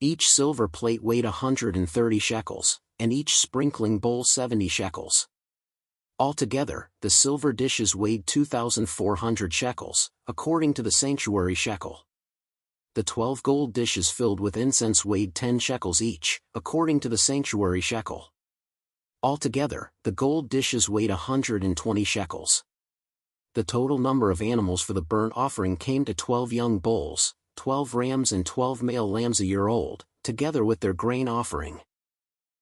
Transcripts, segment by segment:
Each silver plate weighed 130 shekels, and each sprinkling bowl 70 shekels. Altogether, the silver dishes weighed 2,400 shekels, according to the sanctuary shekel. The 12 gold dishes filled with incense weighed 10 shekels each, according to the sanctuary shekel. Altogether, the gold dishes weighed 120 shekels. The total number of animals for the burnt offering came to 12 young bulls, 12 rams and 12 male lambs a year old, together with their grain offering.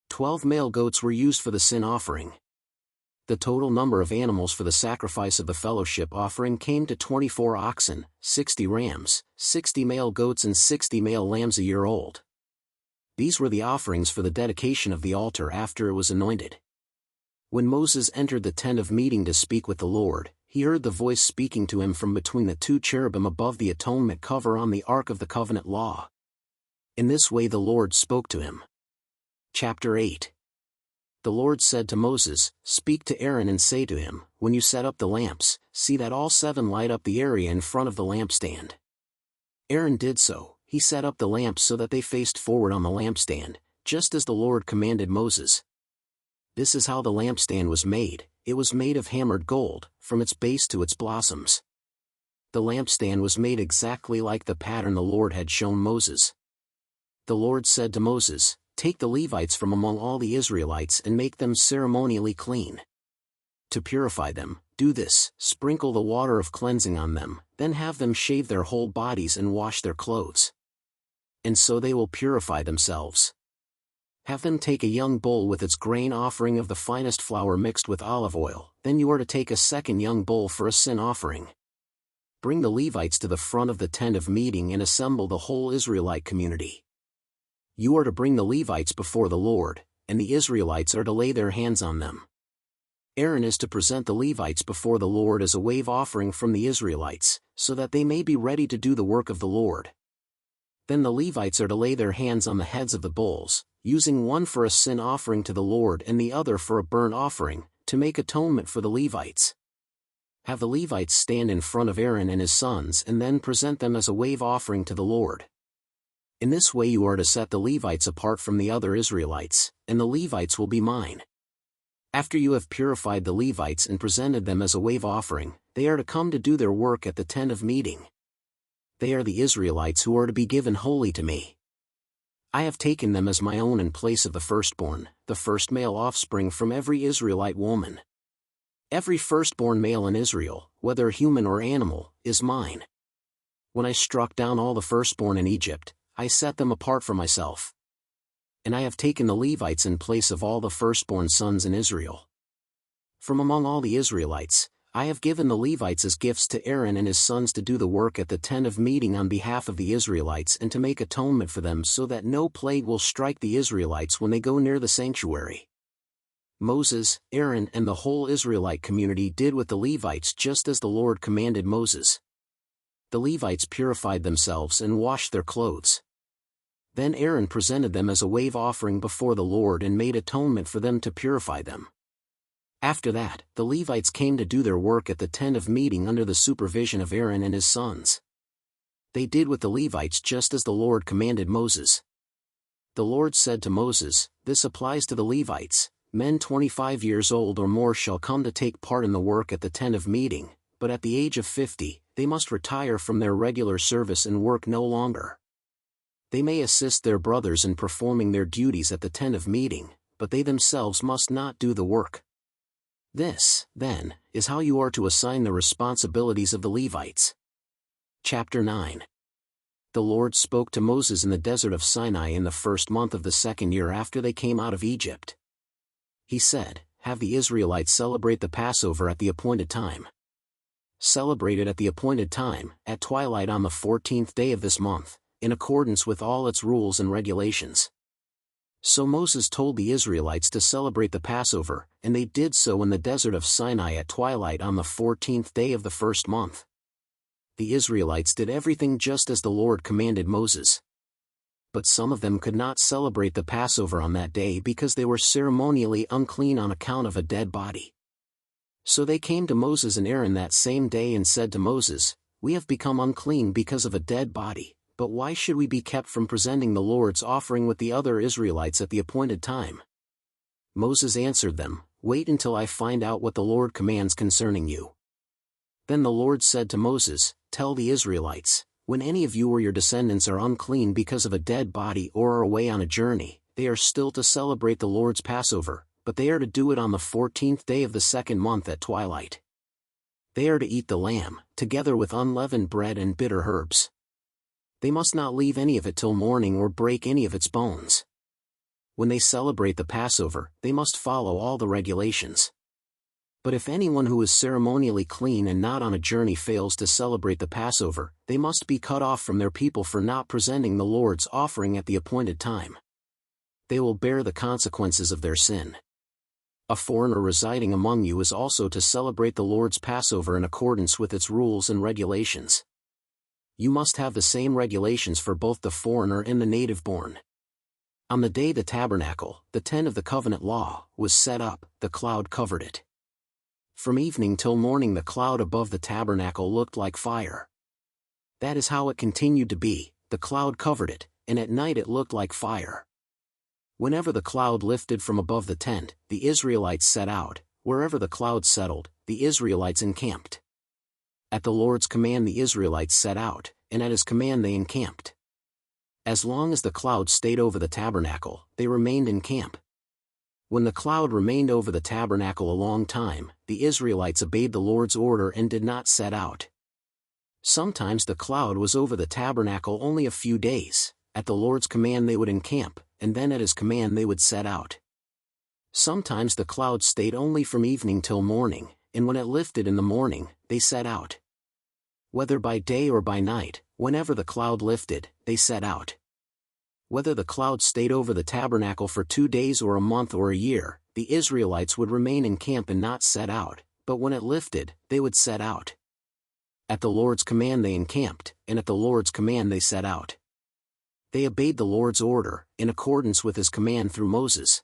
12 male goats were used for the sin offering. The total number of animals for the sacrifice of the fellowship offering came to 24 oxen, 60 rams, 60 male goats and 60 male lambs a year old. These were the offerings for the dedication of the altar after it was anointed. When Moses entered the tent of meeting to speak with the Lord, he heard the voice speaking to him from between the two cherubim above the atonement cover on the Ark of the Covenant law. In this way the Lord spoke to him. Chapter 8. The Lord said to Moses, "Speak to Aaron and say to him, when you set up the lamps, see that all 7 light up the area in front of the lampstand." Aaron did so. He set up the lamps so that they faced forward on the lampstand, just as the Lord commanded Moses. This is how the lampstand was made. It was made of hammered gold, from its base to its blossoms. The lampstand was made exactly like the pattern the Lord had shown Moses. The Lord said to Moses, "Take the Levites from among all the Israelites and make them ceremonially clean. To purify them, do this: sprinkle the water of cleansing on them, then have them shave their whole bodies and wash their clothes. And so they will purify themselves. Have them take a young bull with its grain offering of the finest flour mixed with olive oil, then you are to take a second young bull for a sin offering. Bring the Levites to the front of the tent of meeting and assemble the whole Israelite community. You are to bring the Levites before the Lord, and the Israelites are to lay their hands on them. Aaron is to present the Levites before the Lord as a wave offering from the Israelites, so that they may be ready to do the work of the Lord. Then the Levites are to lay their hands on the heads of the bulls, using one for a sin offering to the Lord and the other for a burnt offering, to make atonement for the Levites. Have the Levites stand in front of Aaron and his sons and then present them as a wave offering to the Lord. In this way you are to set the Levites apart from the other Israelites, and the Levites will be mine. After you have purified the Levites and presented them as a wave offering, they are to come to do their work at the tent of meeting. They are the Israelites who are to be given wholly to me. I have taken them as my own in place of the firstborn, the first male offspring from every Israelite woman. Every firstborn male in Israel, whether human or animal, is mine. When I struck down all the firstborn in Egypt, I set them apart for myself. And I have taken the Levites in place of all the firstborn sons in Israel. From among all the Israelites, I have given the Levites as gifts to Aaron and his sons to do the work at the tent of meeting on behalf of the Israelites and to make atonement for them so that no plague will strike the Israelites when they go near the sanctuary. Moses, Aaron and the whole Israelite community did with the Levites just as the Lord commanded Moses. The Levites purified themselves and washed their clothes. Then Aaron presented them as a wave offering before the Lord and made atonement for them to purify them. After that, the Levites came to do their work at the tent of meeting under the supervision of Aaron and his sons. They did with the Levites just as the Lord commanded Moses. The Lord said to Moses, "This applies to the Levites. Men 25 years old or more shall come to take part in the work at the tent of meeting, but at the age of 50, they must retire from their regular service and work no longer. They may assist their brothers in performing their duties at the tent of meeting, but they themselves must not do the work. This, then, is how you are to assign the responsibilities of the Levites." Chapter 9. The Lord spoke to Moses in the desert of Sinai in the first month of the second year after they came out of Egypt. He said, "Have the Israelites celebrate the Passover at the appointed time. Celebrate it at the appointed time, at twilight on the 14th day of this month, in accordance with all its rules and regulations." So Moses told the Israelites to celebrate the Passover, and they did so in the desert of Sinai at twilight on the 14th day of the first month. The Israelites did everything just as the Lord commanded Moses. But some of them could not celebrate the Passover on that day because they were ceremonially unclean on account of a dead body. So they came to Moses and Aaron that same day and said to Moses, "We have become unclean because of a dead body, "But why should we be kept from presenting the Lord's offering with the other Israelites at the appointed time?" Moses answered them, "Wait until I find out what the Lord commands concerning you." Then the Lord said to Moses, "Tell the Israelites, when any of you or your descendants are unclean because of a dead body or are away on a journey, they are still to celebrate the Lord's Passover, but they are to do it on the 14th day of the second month at twilight. They are to eat the lamb, together with unleavened bread and bitter herbs. They must not leave any of it till morning or break any of its bones. When they celebrate the Passover, they must follow all the regulations. But if anyone who is ceremonially clean and not on a journey fails to celebrate the Passover, they must be cut off from their people for not presenting the Lord's offering at the appointed time. They will bear the consequences of their sin. A foreigner residing among you is also to celebrate the Lord's Passover in accordance with its rules and regulations. You must have the same regulations for both the foreigner and the native-born. On the day the tabernacle, the tent of the covenant law, was set up, the cloud covered it. From evening till morning the cloud above the tabernacle looked like fire. That is how it continued to be, the cloud covered it, and at night it looked like fire. Whenever the cloud lifted from above the tent, the Israelites set out, wherever the cloud settled, the Israelites encamped. At the Lord's command the Israelites set out, and at his command they encamped. As long as the cloud stayed over the tabernacle, they remained in camp. When the cloud remained over the tabernacle a long time, the Israelites obeyed the Lord's order and did not set out. Sometimes the cloud was over the tabernacle only a few days. At the Lord's command they would encamp, and then at his command they would set out. Sometimes the cloud stayed only from evening till morning, and when it lifted in the morning, they set out. Whether by day or by night, whenever the cloud lifted, they set out. Whether the cloud stayed over the tabernacle for 2 days or a month or a year, the Israelites would remain in camp and not set out, but when it lifted, they would set out. At the Lord's command they encamped, and at the Lord's command they set out. They obeyed the Lord's order, in accordance with his command through Moses.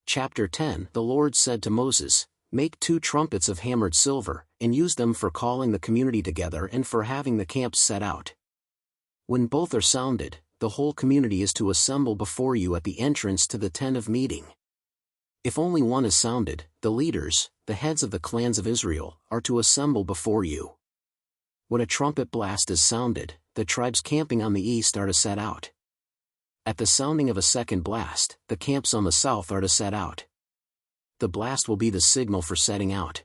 Chapter 10 The Lord said to Moses, "Make 2 trumpets of hammered silver, and use them for calling the community together and for having the camps set out. When both are sounded, the whole community is to assemble before you at the entrance to the tent of meeting. If only one is sounded, the leaders, the heads of the clans of Israel, are to assemble before you. When a trumpet blast is sounded, the tribes camping on the east are to set out. At the sounding of a second blast, the camps on the south are to set out. The blast will be the signal for setting out.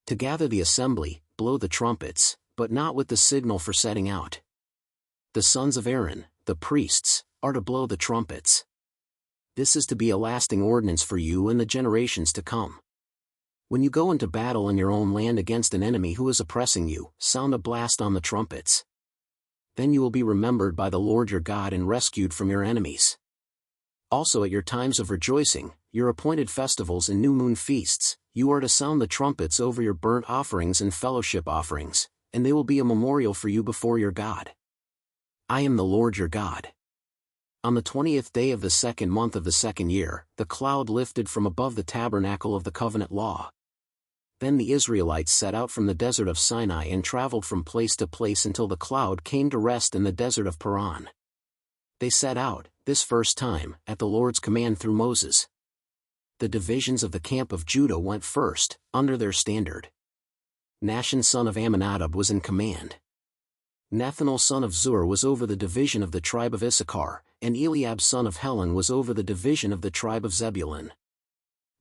To gather the assembly, blow the trumpets, but not with the signal for setting out. The sons of Aaron, the priests, are to blow the trumpets. This is to be a lasting ordinance for you and the generations to come. When you go into battle in your own land against an enemy who is oppressing you, sound a blast on the trumpets. Then you will be remembered by the Lord your God and rescued from your enemies. Also at your times of rejoicing, your appointed festivals and new moon feasts, you are to sound the trumpets over your burnt offerings and fellowship offerings, and they will be a memorial for you before your God. I am the Lord your God. On the 20th day of the second month of the second year, the cloud lifted from above the tabernacle of the covenant law. Then the Israelites set out from the desert of Sinai and traveled from place to place until the cloud came to rest in the desert of Paran. They set out, this first time, at the Lord's command through Moses. The divisions of the camp of Judah went first, under their standard. Nahshon son of Amminadab was in command. Nethanel son of Zur was over the division of the tribe of Issachar, and Eliab son of Helon was over the division of the tribe of Zebulun.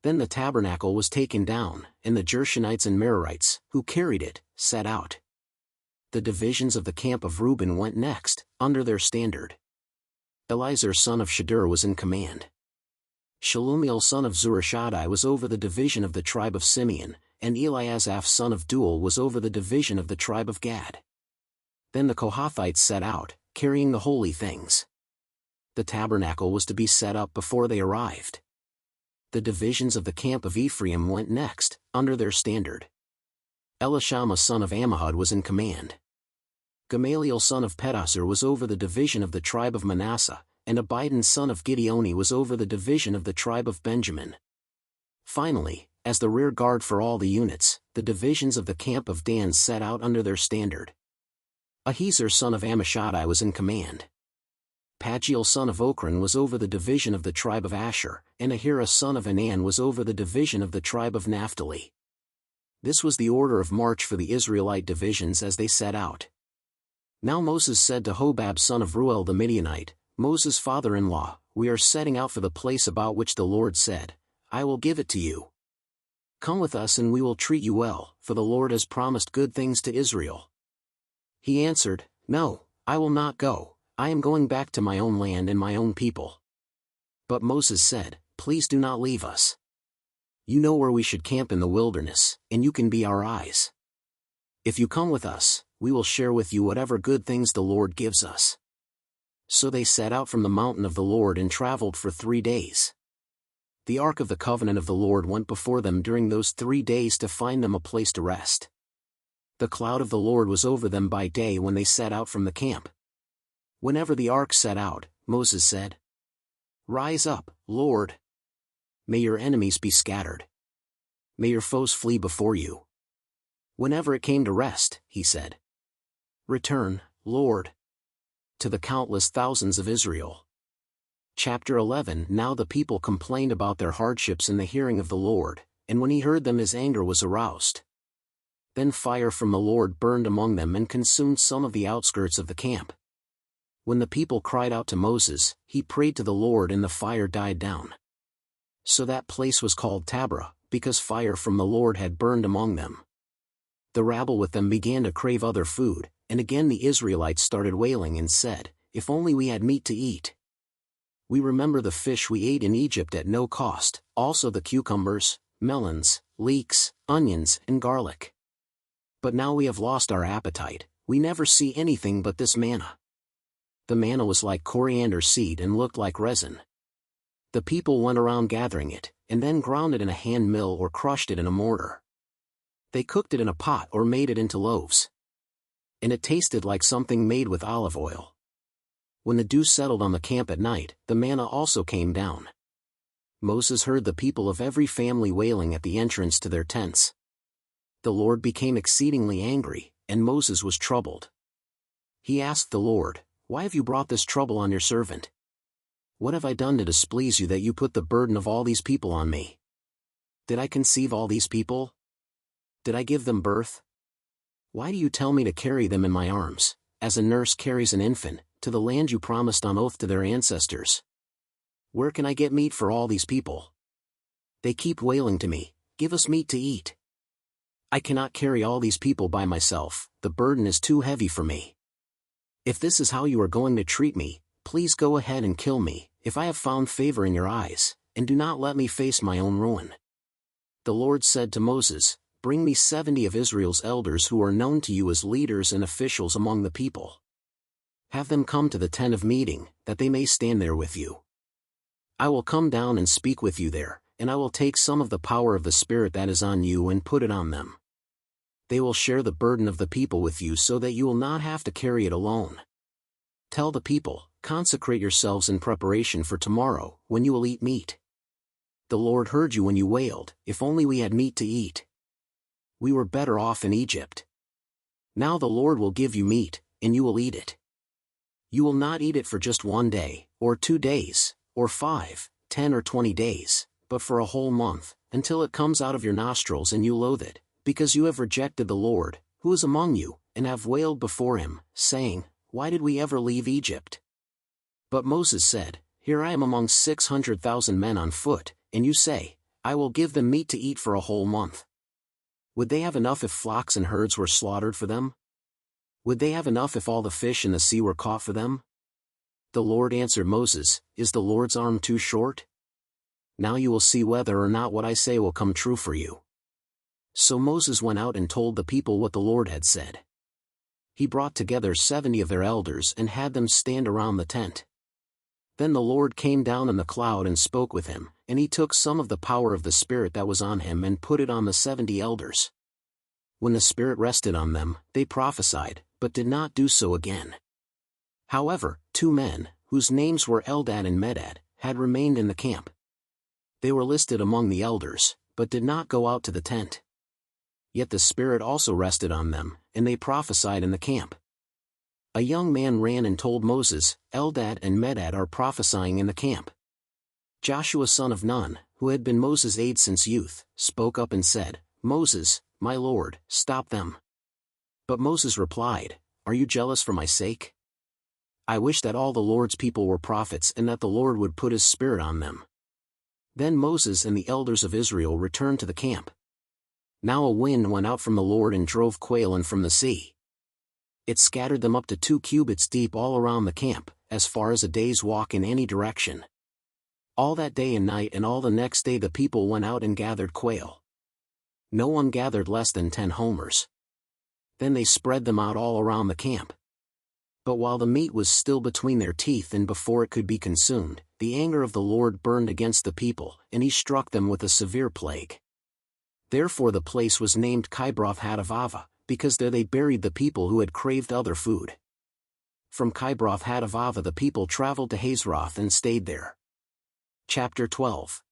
Then the tabernacle was taken down, and the Gershonites and Merarites, who carried it, set out. The divisions of the camp of Reuben went next, under their standard. Elizur son of Shadur was in command. Shalumiel son of Zurishaddai was over the division of the tribe of Simeon, and Eliasaph son of Duel was over the division of the tribe of Gad. Then the Kohathites set out, carrying the holy things. The tabernacle was to be set up before they arrived. The divisions of the camp of Ephraim went next, under their standard. Elishama son of Ammihud was in command. Gamaliel son of Pedasur was over the division of the tribe of Manasseh, and Abidan son of Gideoni was over the division of the tribe of Benjamin. Finally, as the rear guard for all the units, the divisions of the camp of Dan set out under their standard. Ahiezer son of Ammishaddai was in command. Pagiel son of Ochran was over the division of the tribe of Asher, and Ahira son of Anan was over the division of the tribe of Naphtali. This was the order of march for the Israelite divisions as they set out. Now Moses said to Hobab son of Ruel the Midianite, Moses' father-in-law, we are setting out for the place about which the Lord said, I will give it to you. Come with us and we will treat you well, for the Lord has promised good things to Israel. He answered, No, I will not go, I am going back to my own land and my own people. But Moses said, Please do not leave us. You know where we should camp in the wilderness, and you can be our eyes. If you come with us, we will share with you whatever good things the Lord gives us. So they set out from the mountain of the Lord and traveled for 3 days. The ark of the covenant of the Lord went before them during those 3 days to find them a place to rest. The cloud of the Lord was over them by day when they set out from the camp. Whenever the ark set out, Moses said, Rise up, Lord. May your enemies be scattered. May your foes flee before you. Whenever it came to rest, he said, Return, Lord, to the countless thousands of Israel. Chapter 11. Now the people complained about their hardships in the hearing of the Lord, and when he heard them his anger was aroused. Then fire from the Lord burned among them and consumed some of the outskirts of the camp. When the people cried out to Moses, he prayed to the Lord and the fire died down. So that place was called Taberah, because fire from the Lord had burned among them. The rabble with them began to crave other food, and again the Israelites started wailing and said, If only we had meat to eat. We remember the fish we ate in Egypt at no cost, also the cucumbers, melons, leeks, onions, and garlic. But now we have lost our appetite, we never see anything but this manna. The manna was like coriander seed and looked like resin. The people went around gathering it, and then ground it in a hand mill or crushed it in a mortar. They cooked it in a pot or made it into loaves. And it tasted like something made with olive oil. When the dew settled on the camp at night, the manna also came down. Moses heard the people of every family wailing at the entrance to their tents. The Lord became exceedingly angry, and Moses was troubled. He asked the Lord, Why have you brought this trouble on your servant? What have I done to displease you that you put the burden of all these people on me? Did I conceive all these people? Did I give them birth? Why do you tell me to carry them in my arms, as a nurse carries an infant, to the land you promised on oath to their ancestors? Where can I get meat for all these people? They keep wailing to me, Give us meat to eat. I cannot carry all these people by myself, the burden is too heavy for me. If this is how you are going to treat me, please go ahead and kill me, if I have found favor in your eyes, and do not let me face my own ruin. The Lord said to Moses, Bring me 70 of Israel's elders who are known to you as leaders and officials among the people. Have them come to the tent of meeting, that they may stand there with you. I will come down and speak with you there, and I will take some of the power of the Spirit that is on you and put it on them. They will share the burden of the people with you so that you will not have to carry it alone. Tell the people, Consecrate yourselves in preparation for tomorrow, when you will eat meat. The Lord heard you when you wailed, If only we had meat to eat. We were better off in Egypt. Now the Lord will give you meat, and you will eat it. You will not eat it for just 1 day, or 2 days, or 5, 10 or 20 days, but for a whole month, until it comes out of your nostrils and you loathe it, because you have rejected the Lord, who is among you, and have wailed before him, saying, Why did we ever leave Egypt? But Moses said, Here I am among 600,000 men on foot, and you say, I will give them meat to eat for a whole month. Would they have enough if flocks and herds were slaughtered for them? Would they have enough if all the fish in the sea were caught for them? The Lord answered Moses, Is the Lord's arm too short? Now you will see whether or not what I say will come true for you. So Moses went out and told the people what the Lord had said. He brought together 70 of their elders and had them stand around the tent. Then the Lord came down in the cloud and spoke with him, and he took some of the power of the Spirit that was on him and put it on the 70 elders. When the Spirit rested on them, they prophesied, but did not do so again. However, 2 men, whose names were Eldad and Medad, had remained in the camp. They were listed among the elders, but did not go out to the tent. Yet the Spirit also rested on them, and they prophesied in the camp. A young man ran and told Moses, Eldad and Medad are prophesying in the camp. Joshua son of Nun, who had been Moses' aide since youth, spoke up and said, Moses, my lord, stop them. But Moses replied, Are you jealous for my sake? I wish that all the Lord's people were prophets and that the Lord would put his spirit on them. Then Moses and the elders of Israel returned to the camp. Now a wind went out from the Lord and drove quail in from the sea. It scattered them up to 2 cubits deep all around the camp, as far as a day's walk in any direction. All that day and night and all the next day the people went out and gathered quail. No one gathered less than 10 homers. Then they spread them out all around the camp. But while the meat was still between their teeth and before it could be consumed, the anger of the Lord burned against the people, and he struck them with a severe plague. Therefore the place was named Kibroth Hattaavah, because there they buried the people who had craved other food. From Kibroth Hattaavah the people traveled to Hazeroth and stayed there. Chapter 12.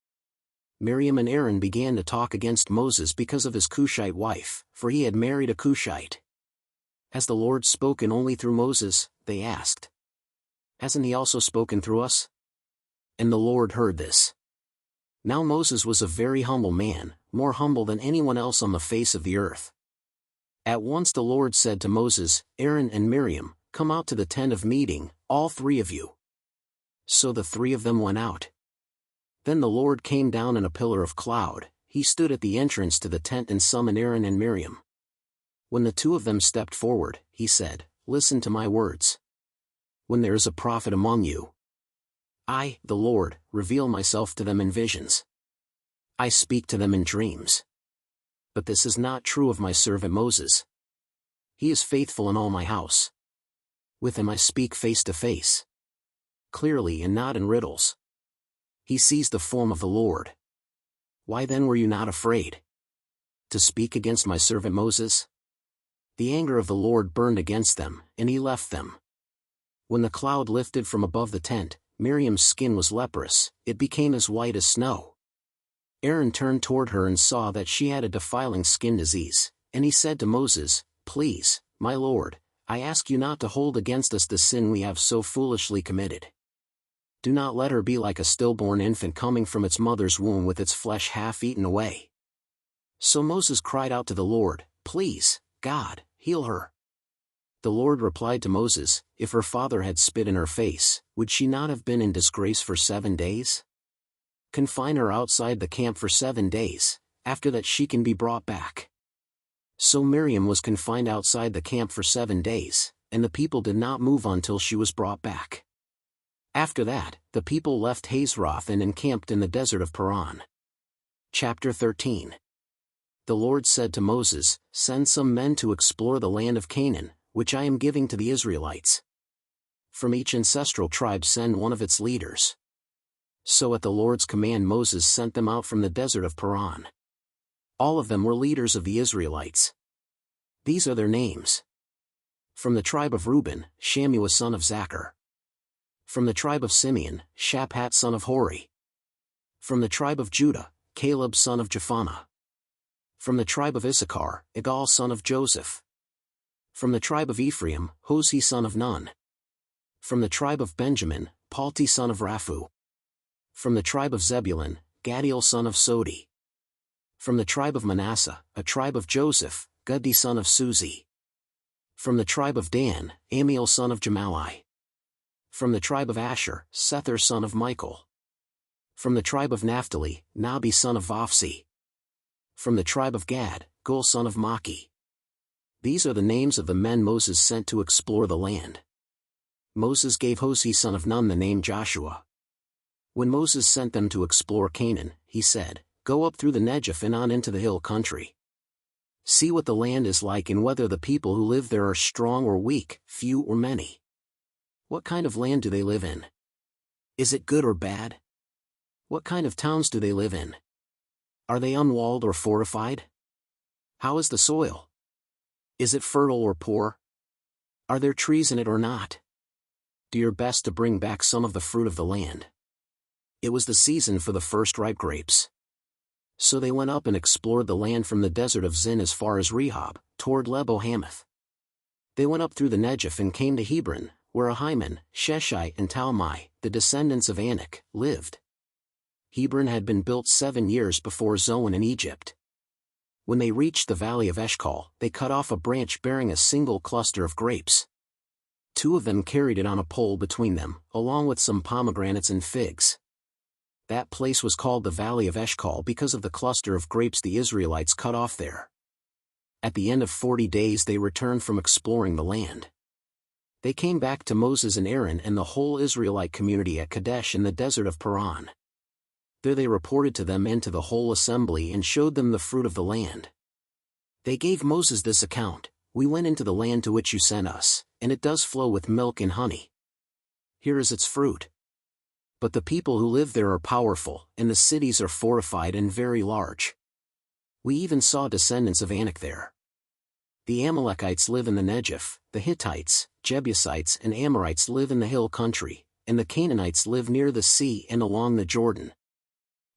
Miriam and Aaron began to talk against Moses because of his Cushite wife, for he had married a Cushite. Has the Lord spoken only through Moses? They asked. Hasn't he also spoken through us? And the Lord heard this. Now Moses was a very humble man, more humble than anyone else on the face of the earth. At once the Lord said to Moses, Aaron and Miriam, come out to the tent of meeting, all 3 of you. So the 3 of them went out. Then the Lord came down in a pillar of cloud, he stood at the entrance to the tent and summoned Aaron and Miriam. When the 2 of them stepped forward, he said, Listen to my words. When there is a prophet among you, I, the Lord, reveal myself to them in visions. I speak to them in dreams. But this is not true of my servant Moses. He is faithful in all my house. With him I speak face to face, clearly and not in riddles. He sees the form of the Lord. Why then were you not afraid to speak against my servant Moses? The anger of the Lord burned against them, and he left them. When the cloud lifted from above the tent, Miriam's skin was leprous, it became as white as snow. Aaron turned toward her and saw that she had a defiling skin disease, and he said to Moses, Please, my lord, I ask you not to hold against us the sin we have so foolishly committed. Do not let her be like a stillborn infant coming from its mother's womb with its flesh half eaten away. So Moses cried out to the Lord, Please, God, heal her. The Lord replied to Moses, If her father had spit in her face, would she not have been in disgrace for 7 days? Confine her outside the camp for 7 days, after that she can be brought back. So Miriam was confined outside the camp for 7 days, and the people did not move until she was brought back. After that, the people left Hazeroth and encamped in the desert of Paran. Chapter 13. The Lord said to Moses, Send some men to explore the land of Canaan, which I am giving to the Israelites. From each ancestral tribe send one of its leaders. So at the Lord's command Moses sent them out from the desert of Paran. All of them were leaders of the Israelites. These are their names. From the tribe of Reuben, Shammua son of Zachar. From the tribe of Simeon, Shaphat son of Hori. From the tribe of Judah, Caleb son of Jephunneh. From the tribe of Issachar, Igal son of Joseph. From the tribe of Ephraim, Hosea son of Nun. From the tribe of Benjamin, Palti son of Raphu. From the tribe of Zebulun, Gadiel son of Sodi. From the tribe of Manasseh, a tribe of Joseph, Gadi son of Suzi. From the tribe of Dan, Amiel son of Gemalli. From the tribe of Asher, Sethur son of Michael. From the tribe of Naphtali, Nabi son of Vophsi. From the tribe of Gad, Gul son of Maki. These are the names of the men Moses sent to explore the land. Moses gave Hosea son of Nun the name Joshua. When Moses sent them to explore Canaan, he said, Go up through the Negev and on into the hill country. See what the land is like and whether the people who live there are strong or weak, few or many. What kind of land do they live in? Is it good or bad? What kind of towns do they live in? Are they unwalled or fortified? How is the soil? Is it fertile or poor? Are there trees in it or not? Do your best to bring back some of the fruit of the land. It was the season for the first ripe grapes. So they went up and explored the land from the desert of Zin as far as Rehob, toward Lebo Hamath. They went up through the Negev and came to Hebron, where Ahiman, Sheshai and Talmai, the descendants of Anak, lived. Hebron had been built 7 years before Zoan in Egypt. When they reached the valley of Eshcol, they cut off a branch bearing a single cluster of grapes. 2 of them carried it on a pole between them, along with some pomegranates and figs. That place was called the Valley of Eshcol because of the cluster of grapes the Israelites cut off there. At the end of 40 days they returned from exploring the land. They came back to Moses and Aaron and the whole Israelite community at Kadesh in the desert of Paran. There they reported to them and to the whole assembly and showed them the fruit of the land. They gave Moses this account: "We went into the land to which you sent us, and it does flow with milk and honey. Here is its fruit. But the people who live there are powerful, and the cities are fortified and very large. We even saw descendants of Anak there. The Amalekites live in the Negev, the Hittites, Jebusites and Amorites live in the hill country, and the Canaanites live near the sea and along the Jordan."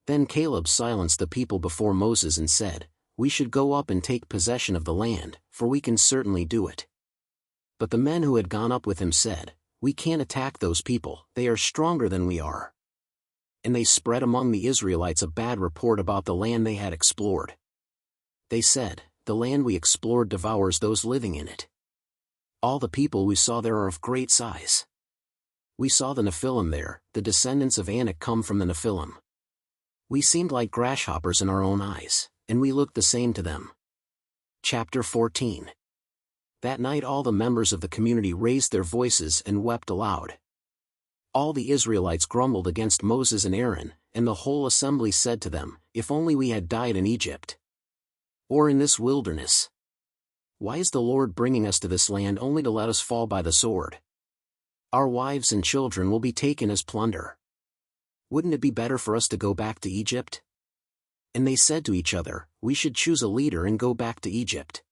Then Caleb silenced the people before Moses and said, "We should go up and take possession of the land, for we can certainly do it." But the men who had gone up with him said, "We can't attack those people, they are stronger than we are." And they spread among the Israelites a bad report about the land they had explored. They said, "The land we explored devours those living in it. All the people we saw there are of great size. We saw the Nephilim there, the descendants of Anak come from the Nephilim. We seemed like grasshoppers in our own eyes, and we looked the same to them." Chapter 14. That night all the members of the community raised their voices and wept aloud. All the Israelites grumbled against Moses and Aaron, and the whole assembly said to them, "If only we had died in Egypt, or in this wilderness. Why is the Lord bringing us to this land only to let us fall by the sword? Our wives and children will be taken as plunder. Wouldn't it be better for us to go back to Egypt?" And they said to each other, "We should choose a leader and go back to Egypt."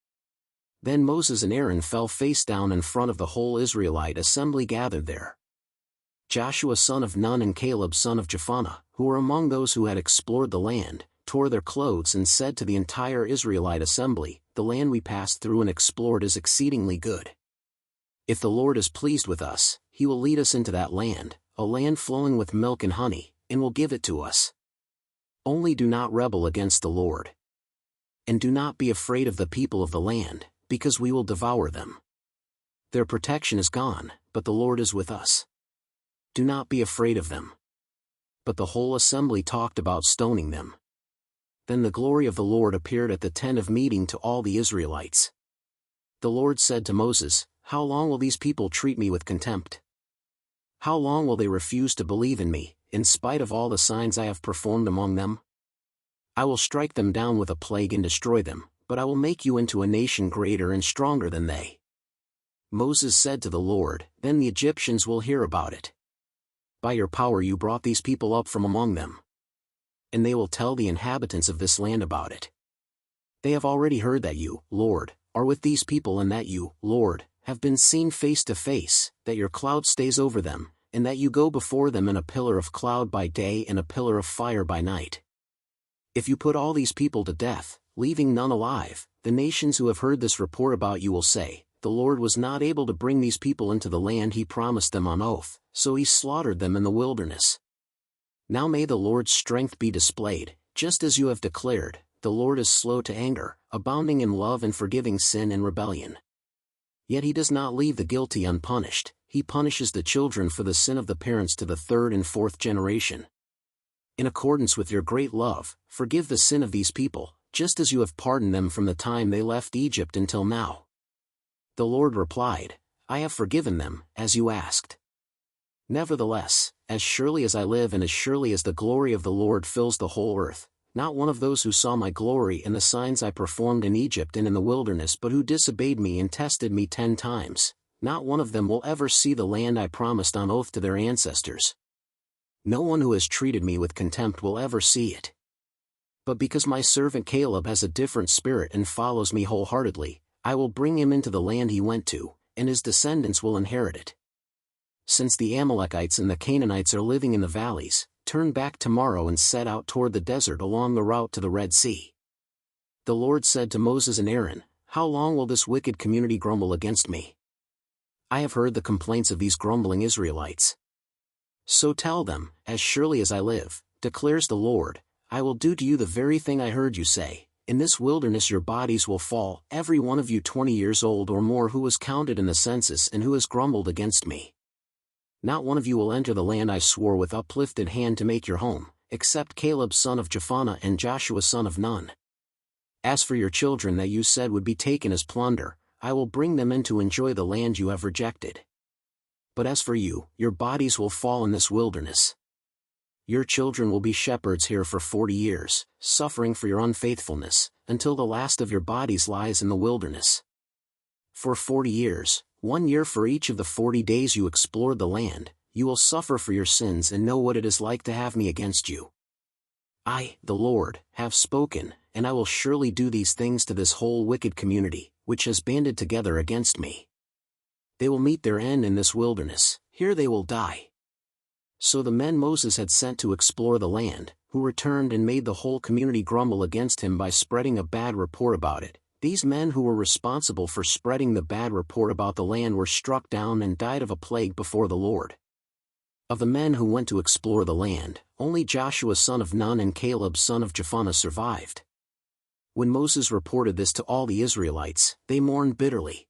Then Moses and Aaron fell face down in front of the whole Israelite assembly gathered there. Joshua son of Nun and Caleb son of Jephunneh, who were among those who had explored the land, tore their clothes and said to the entire Israelite assembly, "The land we passed through and explored is exceedingly good. If the Lord is pleased with us, he will lead us into that land, a land flowing with milk and honey, and will give it to us. Only do not rebel against the Lord. And do not be afraid of the people of the land, because we will devour them. Their protection is gone, but the Lord is with us. Do not be afraid of them." But the whole assembly talked about stoning them. Then the glory of the Lord appeared at the tent of meeting to all the Israelites. The Lord said to Moses, "How long will these people treat me with contempt? How long will they refuse to believe in me, in spite of all the signs I have performed among them? I will strike them down with a plague and destroy them, but I will make you into a nation greater and stronger than they." Moses said to the Lord, "Then the Egyptians will hear about it. By your power you brought these people up from among them. And they will tell the inhabitants of this land about it. They have already heard that you, Lord, are with these people and that you, Lord, have been seen face to face, that your cloud stays over them, and that you go before them in a pillar of cloud by day and a pillar of fire by night. If you put all these people to death, leaving none alive, the nations who have heard this report about you will say, 'The Lord was not able to bring these people into the land he promised them on oath, so he slaughtered them in the wilderness.' Now may the Lord's strength be displayed, just as you have declared. The Lord is slow to anger, abounding in love and forgiving sin and rebellion. Yet he does not leave the guilty unpunished, he punishes the children for the sin of the parents to the 3rd and 4th generation. In accordance with your great love, forgive the sin of these people, just as you have pardoned them from the time they left Egypt until now." The Lord replied, "I have forgiven them, as you asked. Nevertheless, as surely as I live and as surely as the glory of the Lord fills the whole earth, not one of those who saw my glory and the signs I performed in Egypt and in the wilderness but who disobeyed me and tested me 10 times, not one of them will ever see the land I promised on oath to their ancestors. No one who has treated me with contempt will ever see it. But because my servant Caleb has a different spirit and follows me wholeheartedly, I will bring him into the land he went to, and his descendants will inherit it. Since the Amalekites and the Canaanites are living in the valleys, turn back tomorrow and set out toward the desert along the route to the Red Sea." The Lord said to Moses and Aaron, How long will this wicked community grumble against me? I have heard the complaints of these grumbling Israelites. So tell them, as surely as I live, declares the Lord, I will do to you the very thing I heard you say. In this wilderness your bodies will fall, every one of you 20 years old or more who was counted in the census and who has grumbled against me. Not one of you will enter the land I swore with uplifted hand to make your home, except Caleb son of Jephunneh and Joshua son of Nun. As for your children that you said would be taken as plunder, I will bring them in to enjoy the land you have rejected. But as for you, your bodies will fall in this wilderness. Your children will be shepherds here for 40 years, suffering for your unfaithfulness, until the last of your bodies lies in the wilderness. For 40 years, 1 year for each of the 40 days you explored the land, you will suffer for your sins and know what it is like to have me against you. I, the Lord, have spoken, and I will surely do these things to this whole wicked community, which has banded together against me. They will meet their end in this wilderness, here they will die. So the men Moses had sent to explore the land, who returned and made the whole community grumble against him by spreading a bad report about it, these men who were responsible for spreading the bad report about the land were struck down and died of a plague before the Lord. Of the men who went to explore the land, only Joshua son of Nun and Caleb son of Jephunneh survived. When Moses reported this to all the Israelites, they mourned bitterly.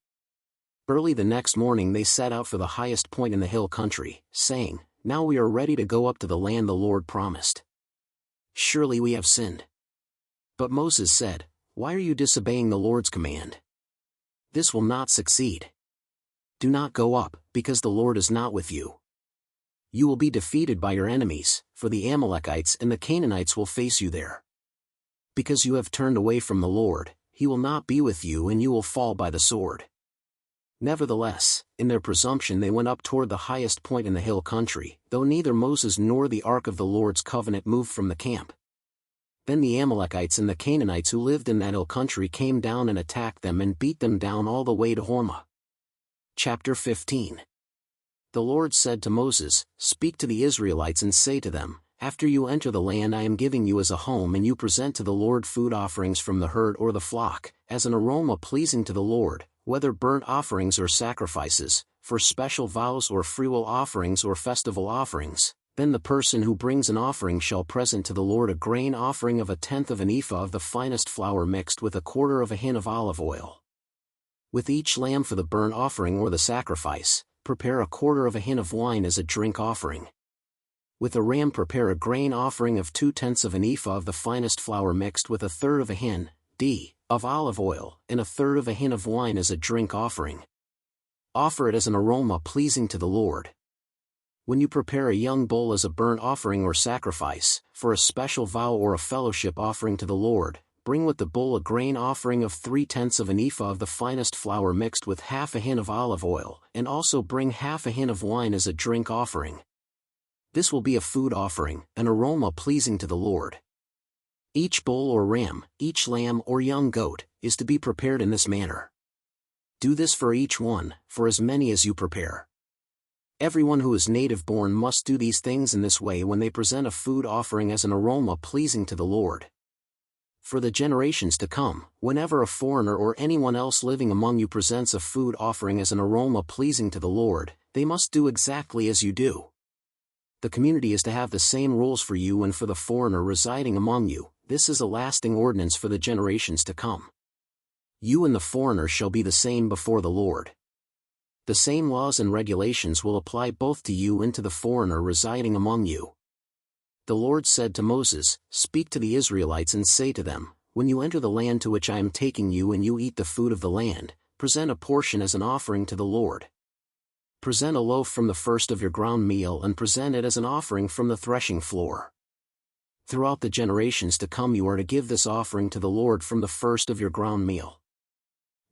Early the next morning they set out for the highest point in the hill country, saying, Now we are ready to go up to the land the Lord promised. Surely we have sinned. But Moses said, Why are you disobeying the Lord's command? This will not succeed. Do not go up, because the Lord is not with you. You will be defeated by your enemies, for the Amalekites and the Canaanites will face you there. Because you have turned away from the Lord, he will not be with you and you will fall by the sword. Nevertheless, in their presumption they went up toward the highest point in the hill country, though neither Moses nor the ark of the Lord's covenant moved from the camp. Then the Amalekites and the Canaanites who lived in that hill country came down and attacked them and beat them down all the way to Hormah. Chapter 15. The Lord said to Moses, Speak to the Israelites and say to them, After you enter the land I am giving you as a home and you present to the Lord food offerings from the herd or the flock, as an aroma pleasing to the Lord, whether burnt offerings or sacrifices, for special vows or freewill offerings or festival offerings, then the person who brings an offering shall present to the Lord a grain offering of 1/10 of an ephah of the finest flour mixed with 1/4 of a hin of olive oil. With each lamb for the burnt offering or the sacrifice, prepare 1/4 of a hin of wine as a drink offering. With a ram prepare a grain offering of 2/10 of an ephah of the finest flour mixed with 1/3 of a hin, of olive oil, and 1/3 of a hin of wine as a drink offering. Offer it as an aroma pleasing to the Lord. When you prepare a young bull as a burnt offering or sacrifice, for a special vow or a fellowship offering to the Lord, bring with the bull a grain offering of 3/10 of an ephah of the finest flour mixed with 1/2 a hin of olive oil, and also bring 1/2 a hin of wine as a drink offering. This will be a food offering, an aroma pleasing to the Lord. Each bull or ram, each lamb or young goat, is to be prepared in this manner. Do this for each one, for as many as you prepare. Everyone who is native-born must do these things in this way when they present a food offering as an aroma pleasing to the Lord. For the generations to come, whenever a foreigner or anyone else living among you presents a food offering as an aroma pleasing to the Lord, they must do exactly as you do. The community is to have the same rules for you and for the foreigner residing among you. This is a lasting ordinance for the generations to come. You and the foreigner shall be the same before the Lord. The same laws and regulations will apply both to you and to the foreigner residing among you. The Lord said to Moses, Speak to the Israelites and say to them, When you enter the land to which I am taking you and you eat the food of the land, present a portion as an offering to the Lord. Present a loaf from the first of your ground meal and present it as an offering from the threshing floor. Throughout the generations to come you are to give this offering to the Lord from the first of your ground meal.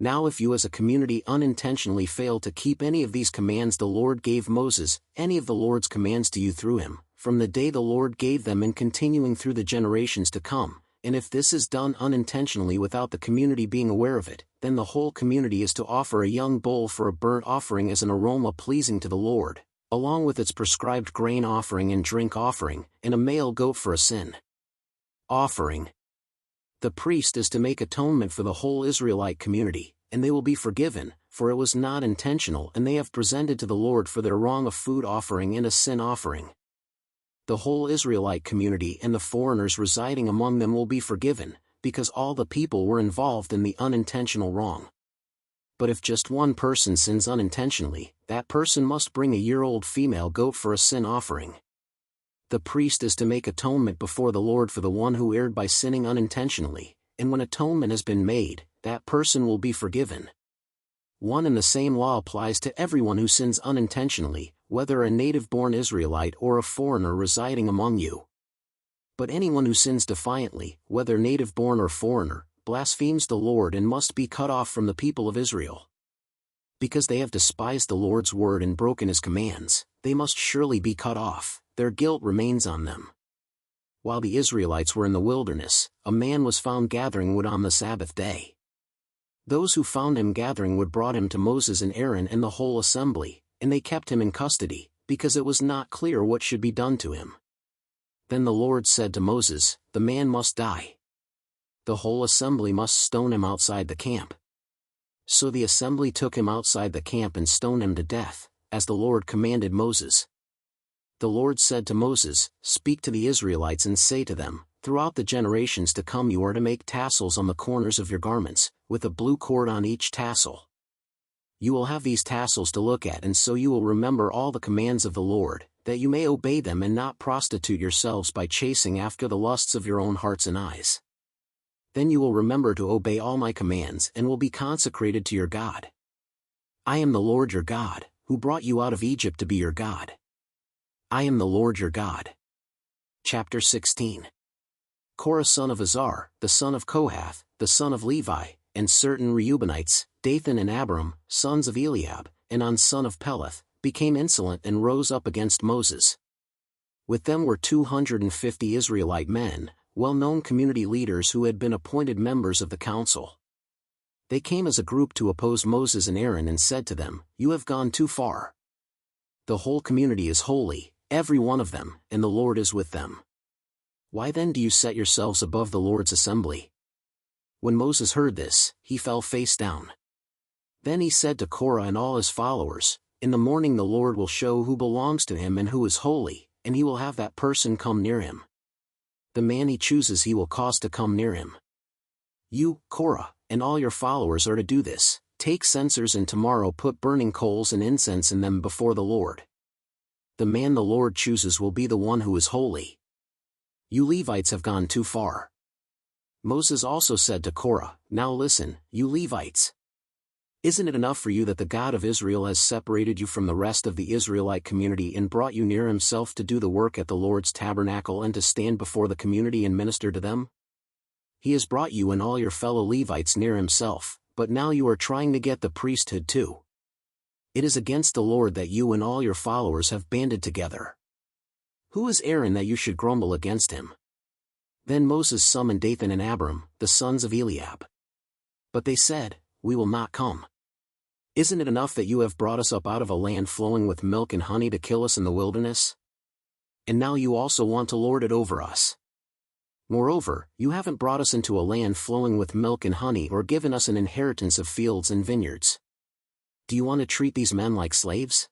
Now if you as a community unintentionally fail to keep any of these commands the Lord gave Moses, any of the Lord's commands to you through him, from the day the Lord gave them and continuing through the generations to come, and if this is done unintentionally without the community being aware of it, then the whole community is to offer a young bull for a burnt offering as an aroma pleasing to the Lord, along with its prescribed grain offering and drink offering, and a male goat for a sin offering. The priest is to make atonement for the whole Israelite community, and they will be forgiven, for it was not intentional and they have presented to the Lord for their wrong a food offering and a sin offering. The whole Israelite community and the foreigners residing among them will be forgiven, because all the people were involved in the unintentional wrong. But if just one person sins unintentionally, that person must bring a year-old female goat for a sin offering. The priest is to make atonement before the Lord for the one who erred by sinning unintentionally, and when atonement has been made, that person will be forgiven. One and the same law applies to everyone who sins unintentionally, whether a native-born Israelite or a foreigner residing among you. But anyone who sins defiantly, whether native-born or foreigner, blasphemes the Lord and must be cut off from the people of Israel. Because they have despised the Lord's word and broken his commands, they must surely be cut off, their guilt remains on them. While the Israelites were in the wilderness, a man was found gathering wood on the Sabbath day. Those who found him gathering wood brought him to Moses and Aaron and the whole assembly, and they kept him in custody, because it was not clear what should be done to him. Then the Lord said to Moses, "The man must die. The whole assembly must stone him outside the camp." So the assembly took him outside the camp and stoned him to death, as the Lord commanded Moses. The Lord said to Moses, "Speak to the Israelites and say to them, throughout the generations to come you are to make tassels on the corners of your garments, with a blue cord on each tassel. You will have these tassels to look at, and so you will remember all the commands of the Lord, that you may obey them and not prostitute yourselves by chasing after the lusts of your own hearts and eyes. Then you will remember to obey all my commands and will be consecrated to your God. I am the Lord your God, who brought you out of Egypt to be your God. I am the Lord your God." Chapter 16. Korah son of Azar, the son of Kohath, the son of Levi, and certain Reubenites, Dathan and Abiram, sons of Eliab, and On son of Peleth, became insolent and rose up against Moses. With them were 250 Israelite men, well-known community leaders who had been appointed members of the council. They came as a group to oppose Moses and Aaron and said to them, "You have gone too far. The whole community is holy, every one of them, and the Lord is with them. Why then do you set yourselves above the Lord's assembly?" When Moses heard this, he fell face down. Then he said to Korah and all his followers, "In the morning the Lord will show who belongs to him and who is holy, and he will have that person come near him. The man he chooses he will cause to come near him. You, Korah, and all your followers are to do this. Take censers and tomorrow put burning coals and incense in them before the Lord. The man the Lord chooses will be the one who is holy. You Levites have gone too far." Moses also said to Korah, "Now listen, you Levites. Isn't it enough for you that the God of Israel has separated you from the rest of the Israelite community and brought you near himself to do the work at the Lord's tabernacle and to stand before the community and minister to them? He has brought you and all your fellow Levites near himself, but now you are trying to get the priesthood too. It is against the Lord that you and all your followers have banded together. Who is Aaron that you should grumble against him?" Then Moses summoned Dathan and Abiram, the sons of Eliab. But they said, "We will not come. Isn't it enough that you have brought us up out of a land flowing with milk and honey to kill us in the wilderness? And now you also want to lord it over us. Moreover, you haven't brought us into a land flowing with milk and honey or given us an inheritance of fields and vineyards. Do you want to treat these men like slaves?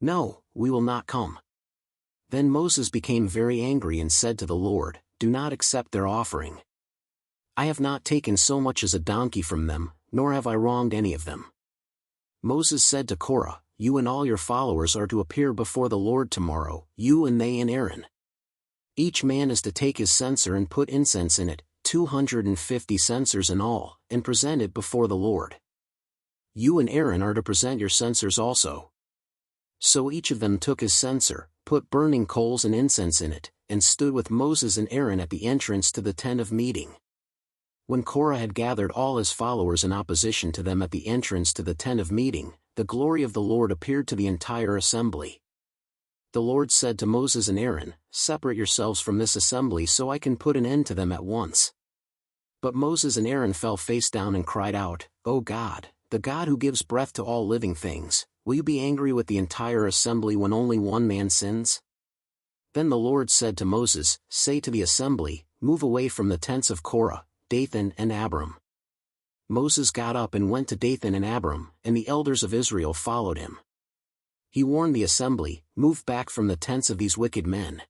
No, we will not come." Then Moses became very angry and said to the Lord, "Do not accept their offering. I have not taken so much as a donkey from them, nor have I wronged any of them." Moses said to Korah, "You and all your followers are to appear before the Lord tomorrow, you and they and Aaron. Each man is to take his censer and put incense in it, 250 censers in all, and present it before the Lord. You and Aaron are to present your censers also." So each of them took his censer, put burning coals and incense in it, and stood with Moses and Aaron at the entrance to the tent of meeting. When Korah had gathered all his followers in opposition to them at the entrance to the tent of meeting, the glory of the Lord appeared to the entire assembly. The Lord said to Moses and Aaron, "Separate yourselves from this assembly so I can put an end to them at once." But Moses and Aaron fell face down and cried out, "O God, the God who gives breath to all living things, will you be angry with the entire assembly when only one man sins?" Then the Lord said to Moses, "Say to the assembly, move away from the tents of Korah, Dathan and Abiram. Moses got up and went to Dathan and Abiram, and the elders of Israel followed him. He warned the assembly, "Move back from the tents of these wicked men.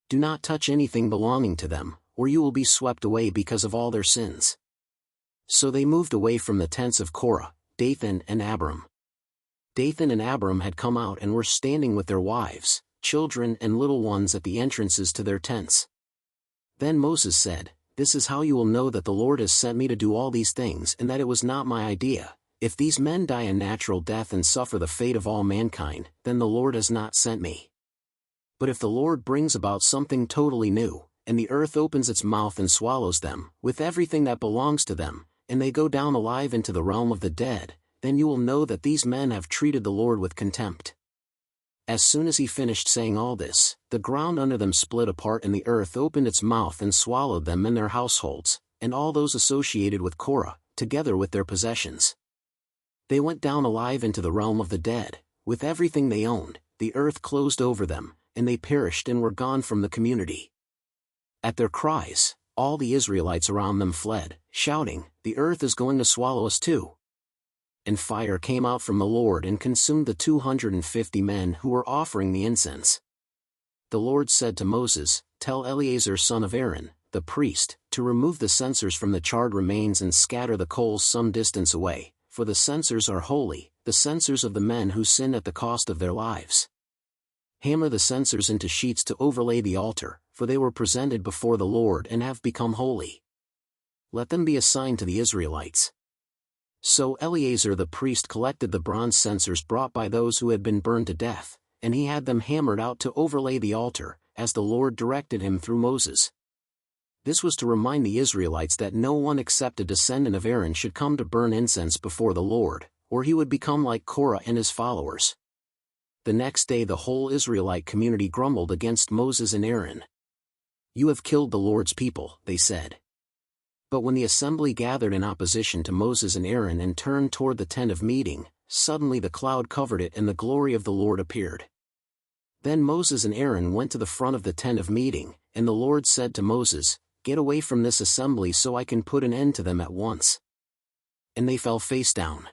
Do not touch anything belonging to them, or you will be swept away because of all their sins." So they moved away from the tents of Korah, Dathan and Abiram. Dathan and Abiram had come out and were standing with their wives, children and little ones at the entrances to their tents. Then Moses said, "This is how you will know that the Lord has sent me to do all these things and that it was not my idea. If these men die a natural death and suffer the fate of all mankind, then the Lord has not sent me. But if the Lord brings about something totally new, and the earth opens its mouth and swallows them, with everything that belongs to them, and they go down alive into the realm of the dead, then you will know that these men have treated the Lord with contempt." As soon as he finished saying all this, the ground under them split apart and the earth opened its mouth and swallowed them and their households, and all those associated with Korah, together with their possessions. They went down alive into the realm of the dead, with everything they owned. The earth closed over them, and they perished and were gone from the community. At their cries, all the Israelites around them fled, shouting, "The earth is going to swallow us too." And fire came out from the Lord and consumed the 250 men who were offering the incense. The Lord said to Moses, "Tell Eleazar son of Aaron, the priest, to remove the censers from the charred remains and scatter the coals some distance away, for the censers are holy, the censers of the men who sinned at the cost of their lives. Hammer the censers into sheets to overlay the altar, for they were presented before the Lord and have become holy. Let them be a sign to the Israelites." So Eleazar the priest collected the bronze censers brought by those who had been burned to death, and he had them hammered out to overlay the altar, as the Lord directed him through Moses. This was to remind the Israelites that no one except a descendant of Aaron should come to burn incense before the Lord, or he would become like Korah and his followers. The next day the whole Israelite community grumbled against Moses and Aaron. "You have killed the Lord's people," they said. But when the assembly gathered in opposition to Moses and Aaron and turned toward the tent of meeting, suddenly the cloud covered it and the glory of the Lord appeared. Then Moses and Aaron went to the front of the tent of meeting, and the Lord said to Moses, "Get away from this assembly so I can put an end to them at once." And they fell face down.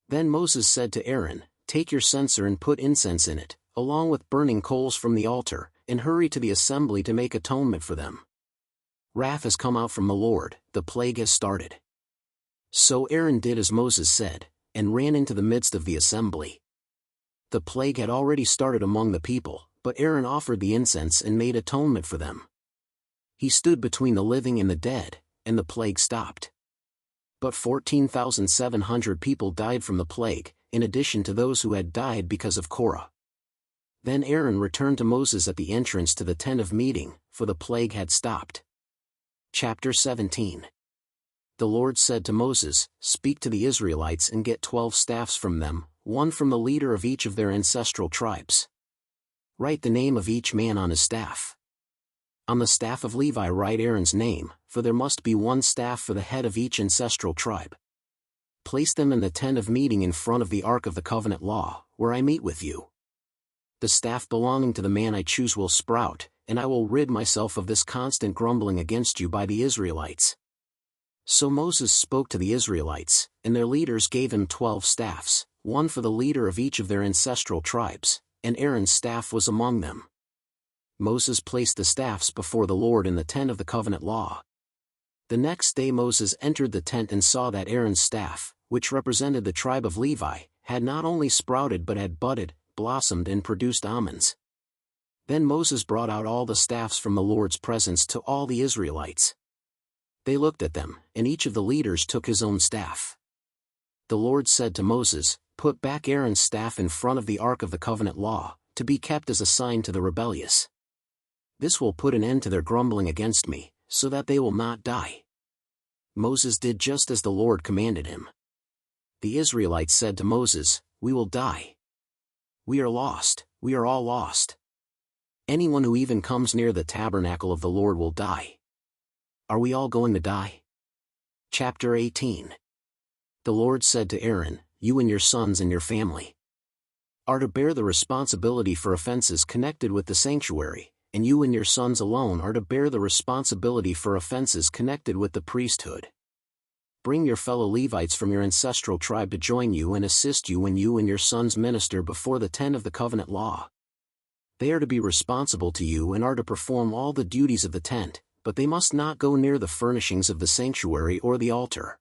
Then Moses said to Aaron, "Take your censer and put incense in it, along with burning coals from the altar, and hurry to the assembly to make atonement for them. Wrath has come out from the Lord, the plague has started." So Aaron did as Moses said, and ran into the midst of the assembly. The plague had already started among the people, but Aaron offered the incense and made atonement for them. He stood between the living and the dead, and the plague stopped. But 14,700 people died from the plague, in addition to those who had died because of Korah. Then Aaron returned to Moses at the entrance to the tent of meeting, for the plague had stopped. Chapter 17. The Lord said to Moses, "Speak to the Israelites and get 12 staffs from them, one from the leader of each of their ancestral tribes. Write the name of each man on his staff. On the staff of Levi write Aaron's name, for there must be one staff for the head of each ancestral tribe. Place them in the tent of meeting in front of the ark of the covenant law, where I meet with you. The staff belonging to the man I choose will sprout, and I will rid myself of this constant grumbling against you by the Israelites." So Moses spoke to the Israelites, and their leaders gave him 12 staffs, one for the leader of each of their ancestral tribes, and Aaron's staff was among them. Moses placed the staffs before the Lord in the tent of the covenant law. The next day Moses entered the tent and saw that Aaron's staff, which represented the tribe of Levi, had not only sprouted but had budded, blossomed and produced almonds. Then Moses brought out all the staffs from the Lord's presence to all the Israelites. They looked at them, and each of the leaders took his own staff. The Lord said to Moses, "Put back Aaron's staff in front of the ark of the covenant law, to be kept as a sign to the rebellious. This will put an end to their grumbling against me, so that they will not die." Moses did just as the Lord commanded him. The Israelites said to Moses, "We will die. We are lost, we are all lost. Anyone who even comes near the tabernacle of the Lord will die. Are we all going to die?" Chapter 18. The Lord said to Aaron, "You and your sons and your family are to bear the responsibility for offenses connected with the sanctuary, and you and your sons alone are to bear the responsibility for offenses connected with the priesthood. Bring your fellow Levites from your ancestral tribe to join you and assist you when you and your sons minister before the tent of the covenant law. They are to be responsible to you and are to perform all the duties of the tent, but they must not go near the furnishings of the sanctuary or the altar.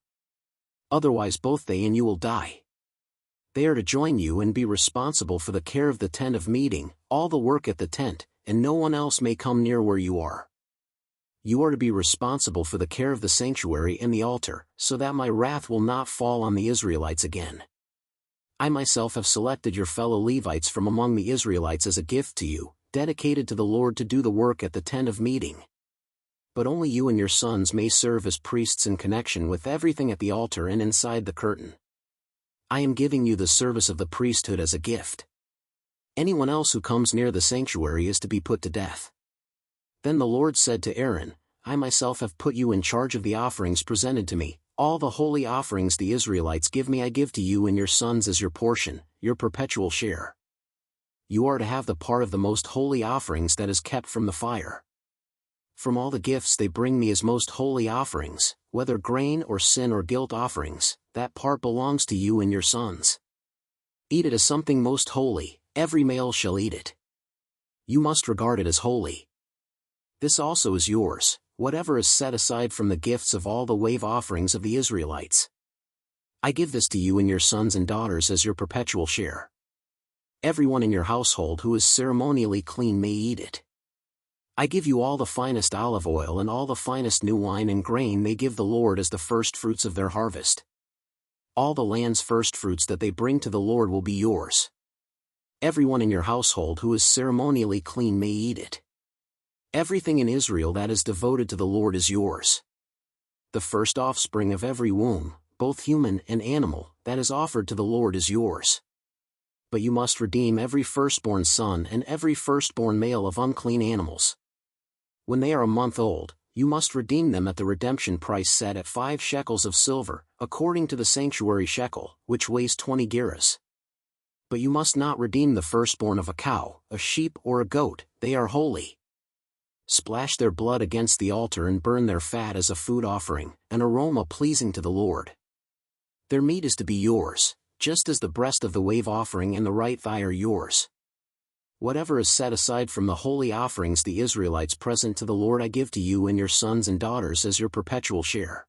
Otherwise both they and you will die. They are to join you and be responsible for the care of the tent of meeting, all the work at the tent, and no one else may come near where you are. You are to be responsible for the care of the sanctuary and the altar, so that my wrath will not fall on the Israelites again. I myself have selected your fellow Levites from among the Israelites as a gift to you, dedicated to the Lord to do the work at the tent of meeting. But only you and your sons may serve as priests in connection with everything at the altar and inside the curtain. I am giving you the service of the priesthood as a gift. Anyone else who comes near the sanctuary is to be put to death. Then the Lord said to Aaron, I myself have put you in charge of the offerings presented to me. All the holy offerings the Israelites give me I give to you and your sons as your portion, your perpetual share. You are to have the part of the most holy offerings that is kept from the fire. From all the gifts they bring me as most holy offerings, whether grain or sin or guilt offerings, that part belongs to you and your sons. Eat it as something most holy, every male shall eat it. You must regard it as holy. This also is yours, whatever is set aside from the gifts of all the wave offerings of the Israelites. I give this to you and your sons and daughters as your perpetual share. Everyone in your household who is ceremonially clean may eat it. I give you all the finest olive oil and all the finest new wine and grain they give the Lord as the firstfruits of their harvest. All the land's firstfruits that they bring to the Lord will be yours. Everyone in your household who is ceremonially clean may eat it. Everything in Israel that is devoted to the Lord is yours. The first offspring of every womb, both human and animal, that is offered to the Lord is yours. But you must redeem every firstborn son and every firstborn male of unclean animals. When they are a month old, you must redeem them at the redemption price set at 5 shekels of silver, according to the sanctuary shekel, which weighs 20 gerahs. But you must not redeem the firstborn of a cow, a sheep or a goat, they are holy. Splash their blood against the altar and burn their fat as a food offering, an aroma pleasing to the Lord. Their meat is to be yours, just as the breast of the wave offering and the right thigh are yours. Whatever is set aside from the holy offerings the Israelites present to the Lord I give to you and your sons and daughters as your perpetual share.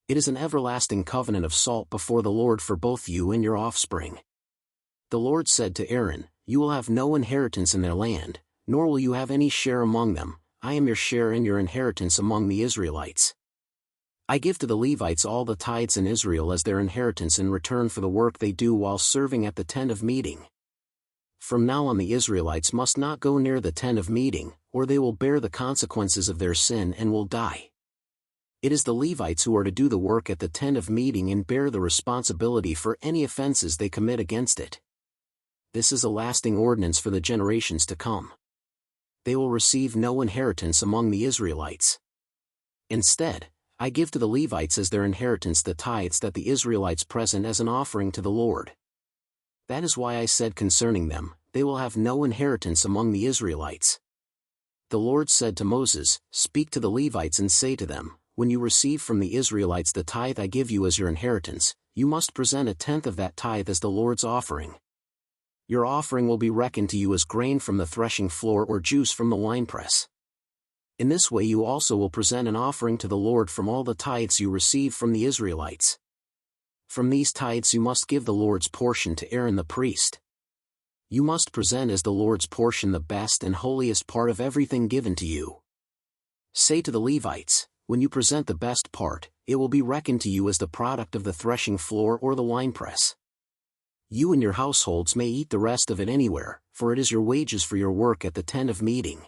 It is an everlasting covenant of salt before the Lord for both you and your offspring. The Lord said to Aaron, You will have no inheritance in their land, nor will you have any share among them. I am your share and your inheritance among the Israelites. I give to the Levites all the tithes in Israel as their inheritance in return for the work they do while serving at the tent of meeting. From now on the Israelites must not go near the tent of meeting, or they will bear the consequences of their sin and will die. It is the Levites who are to do the work at the tent of meeting and bear the responsibility for any offenses they commit against it. This is a lasting ordinance for the generations to come. They will receive no inheritance among the Israelites. Instead, I give to the Levites as their inheritance the tithes that the Israelites present as an offering to the Lord. That is why I said concerning them, they will have no inheritance among the Israelites. The Lord said to Moses, Speak to the Levites and say to them, When you receive from the Israelites the tithe I give you as your inheritance, you must present 1/10 of that tithe as the Lord's offering. Your offering will be reckoned to you as grain from the threshing floor or juice from the winepress. In this way you also will present an offering to the Lord from all the tithes you receive from the Israelites. From these tithes you must give the Lord's portion to Aaron the priest. You must present as the Lord's portion the best and holiest part of everything given to you. Say to the Levites, When you present the best part, it will be reckoned to you as the product of the threshing floor or the winepress. You and your households may eat the rest of it anywhere, for it is your wages for your work at the tent of meeting.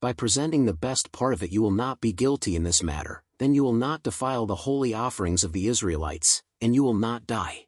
By presenting the best part of it you will not be guilty in this matter, then you will not defile the holy offerings of the Israelites, and you will not die.